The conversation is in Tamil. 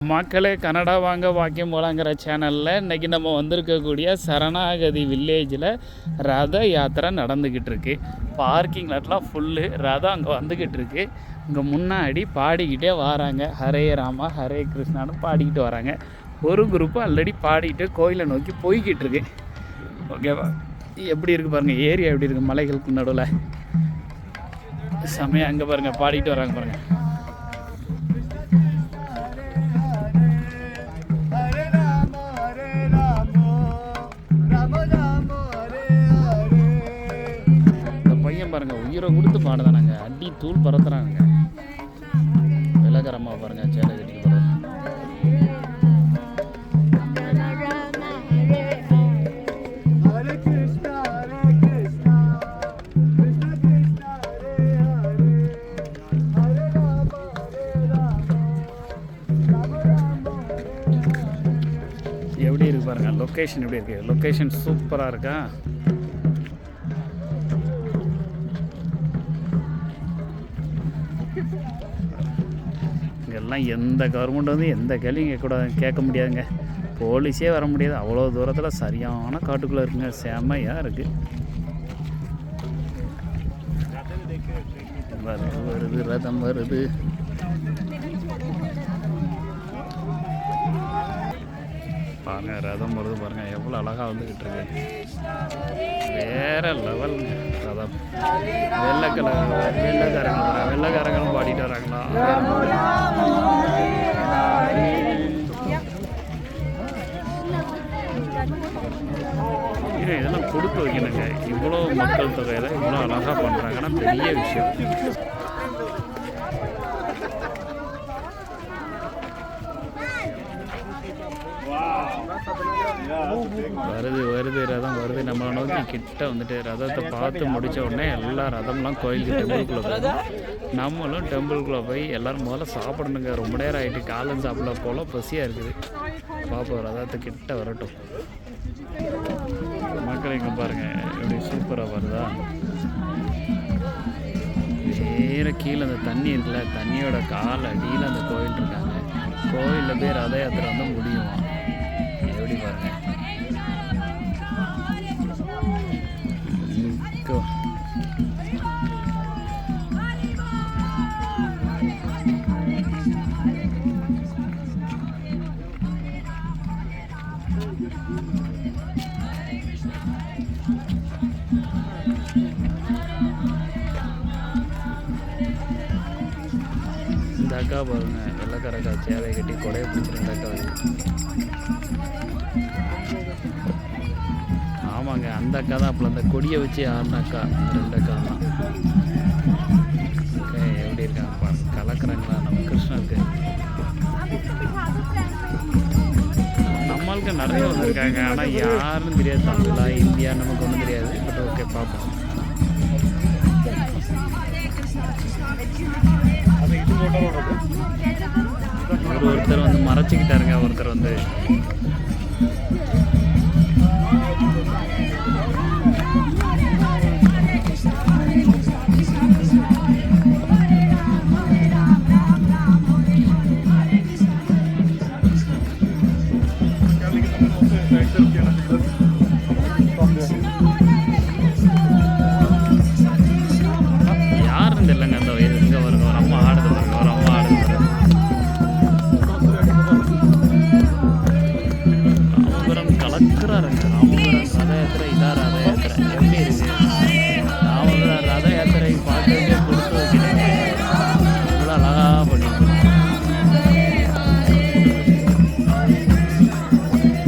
மக்களே, கனடா வாங்க வாக்கியம் போலாங்கிற சேனலில் இன்றைக்கி நம்ம வந்திருக்கக்கூடிய சரணாகதி வில்லேஜில் ரத யாத்திரை நடந்துக்கிட்டு இருக்கு. பார்க்கிங் லாட்லாம் ஃபுல்லு, ரதம் அங்கே வந்துக்கிட்டு இருக்கு. இங்கே முன்னாடி பாடிக்கிட்டே வராங்க, ஹரே ராமா ஹரே கிருஷ்ணான்னு பாடிக்கிட்டு வராங்க. ஒரு குரூப்பு ஆல்ரெடி பாடிக்கிட்டு கோயிலை நோக்கி போய்கிட்டு இருக்கு. ஓகேவா? எப்படி இருக்குது பாருங்கள், ஏரியா எப்படி இருக்குது, மலைகளுக்கு நடுவில் செமையாக. அங்கே பாருங்கள் பாடிக்கிட்டு வராங்க பாருங்கள். பாருங்க, உயிரை கொடுத்து பாடுதானாங்க, அடி தூள் பறத்துறாங்க. விலகரமா பாருங்க, சேலை கட்டிட்டு போறது. எப்படி இருக்கு பாருங்க, லொக்கேஷன் எப்படி இருக்கு, லொக்கேஷன் சூப்பரா இருக்கா. இங்கெல்லாம் எந்த கவர்மெண்ட் வந்து எந்த கேள்வியும் கேட்க முடியாதுங்க. போலீஸே வர முடியாது, அவ்வளோ தூரத்தில் சரியான காட்டுக்குள்ளே இருக்குங்க. செமையாக இருக்குது. வருது ரதம் வருது. பாருங்க, ரதம் வருது பாருங்க, எவ்வளோ அழகாக வந்துக்கிட்டு இருக்கு. வேற லெவல் ரதம். வெள்ளைக்காரங்களும் பாடிட்டு வராங்களா. இதெல்லாம் கொடுத்து வைக்கணுங்க. இவ்வளோ மக்கள் தொகையில் இவ்வளோ அழகாக பண்ணுறாங்கன்னா பெரிய விஷயம். வருது ரதம் வருது. நம்மளை நோக்கி கிட்ட வந்துட்டு ரதத்தை பார்த்து முடித்த உடனே எல்லா ரதம்லாம் கோயிலுக்கு டெம்பிள்குள்ளே போய் நம்மளும் டெம்பிள்குள்ளே போய் எல்லோரும் முதல்ல சாப்பிடணுங்க. ரொம்ப நேரம் ஆகிட்டு, காலம் சாப்பிட போல பசியாக இருக்குது. பார்ப்போம், ரதத்தை கிட்ட வரட்டும். மக்கள் இங்கே பாருங்கள், எப்படி சூப்பராக வருதா. வேறு கீழே அந்த தண்ணி இருக்குல்ல, தண்ணியோட கால அடியில் அந்த கோயில் இருக்காங்க. கோயிலில் போய் ரத யாத்திரை வந்து முடியும். எப்படி பாருங்க, இந்த அக்கா பாருங்க, வெள்ளைக்காரக்கா சேலை கட்டி கொடையை பிடிச்சிருந்த அக்கா. ஆமாங்க, அந்த அக்கா தான். அப்போ அந்த கொடியை வச்சு ஆடின அக்கா, ரெண்டு அக்கா தான். ஓகே, எப்படி இருக்காங்க பாருங்க, கலக்குறாங்களா நம்ம கிருஷ்ணருக்கு. நம்மளுக்கு நிறைய வந்திருக்காங்க, ஆனால் யாருன்னு தெரியாது. தமிழா இந்தியா நமக்கு ஒன்றும் தெரியாது. பட் ஓகே, பார்ப்போம். ஒருத்தர் வந்து மறைச்சிக்கிட்டாருங்க, ஒருத்தர் வந்து யாருன்னு தெரியலங்க. அந்த இங்கே வருங்க, ஒரு அம்மா ஆடுது பாருங்க, ஒரு அம்மா ஆடுது. ராமபுரம் கலக்குறாருங்க. ராமபுரம் ரத யாத்திரை, இதான் ரத யாத்திரை.